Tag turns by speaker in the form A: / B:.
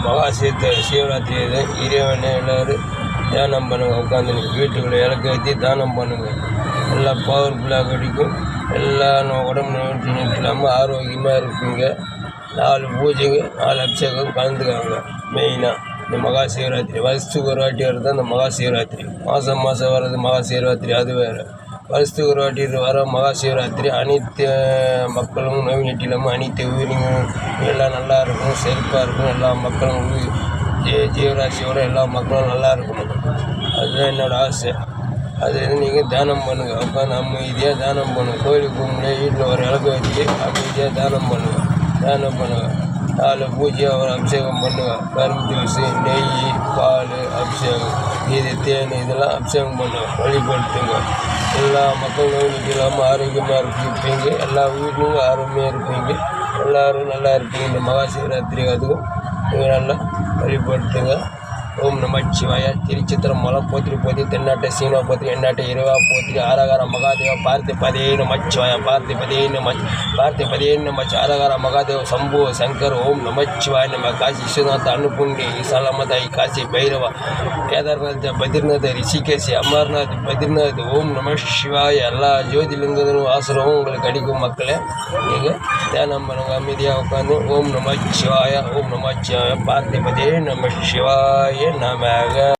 A: மகா சிவராத்திரி இது இறைவனை எல்லோரும் தியானம் பண்ணுங்கள். உட்காந்து வீட்டுக்குள்ளே இலக்கு வச்சு தியானம் பண்ணுங்கள். எல்லாம் பவர்ஃபுல்லாக கிடைக்கும். எல்லாம் உடம்பு நிறுத்தி இல்லாமல் ஆரோக்கியமாக இருப்பீங்க. 4 பூஜைங்க 4 அபிஷேகம் கலந்துக்காங்க. மெயினாக இந்த மகா சிவராத்திரி வருஷத்துக்கு ஒரு வாட்டி வருது. அந்த மகா சிவராத்திரி மாதம் வர்றது மகா சிவராத்திரி, அது வேறு. வருஷத்துக்கு ஒரு வாட்டி வர மகா சிவராத்திரி அனைத்து மக்களும் நோய் நொடி இல்லாமல் அனைத்து உயிரினங்களும் எல்லாம் நல்லா இருக்கணும், செழிப்பாக இருக்கணும். எல்லா மக்களும் ஜீவராசியோடு எல்லா மக்களும் நல்லா இருக்கணும். அதுதான் என்னோடய ஆசை. அது நீங்கள் தியானம் பண்ணுங்கள். உட்காந்து அமைதியாக தியானம் பண்ணுங்கள். கோயிலுக்கு போகும்போது வீட்டில் ஒரு விளக்கு வச்சு அமைதியாக தியானம் பண்ணுங்கள். 4 பூஜையாக ஒரு அபிஷேகம் பண்ணுங்கள். கரும்பு ஜூஸ், நெய், பால் அபிஷேகம், இது தேன் இதெல்லாம் அபிஷேகம் பண்ணுங்கள். வழிபடுத்துங்க. எல்லா மக்கள் நோய் நொடி இல்லாமல் ஆரோக்கியமாக இருப்பீங்க. எல்லா வீட்லையும் ஆரோக்கியமாக இருப்பீங்க. எல்லோரும் நல்லா இருப்பீங்க. இந்த மகா சிவராத்திரி அதுவும் நீங்கள் நல்லா வழிபடுத்துங்க. ஓம் நமச்சிவாய. திருச்சித்திரம்பலம் போற்றி தென்னாட்டை சீனா போற்றி எண்ணாட்டை இறைவா போற்றி ஆரகார மகாதேவ பார்த்திபதே நமச்சிவாய பார்த்திபதே நமச்சி ஆரகார மகாதேவ சம்போ சங்கர். ஓம் நமச்சிவாய. நம்ம காசி விஸ்வநாத் அனுப்புண்டி சலமதாய் காசி பைரவா கேதார்நாத் பத்ரிநாத் ரிஷிகேஷ் அமர்நாத் பத்ரிநாத். ஓம் நம சிவாய. எல்லா ஜோதிலிங்கங்களும் ஆசிரமும் உங்களுக்கு அடிக்கும். மக்களே நீங்கள் தியானம் பண்ணுங்க. அமைதியாக உட்காந்து ஓம் நமச்சிவாய ஓம் நமச்சிவாய பார்த்திபதே நம சிவாய நமக.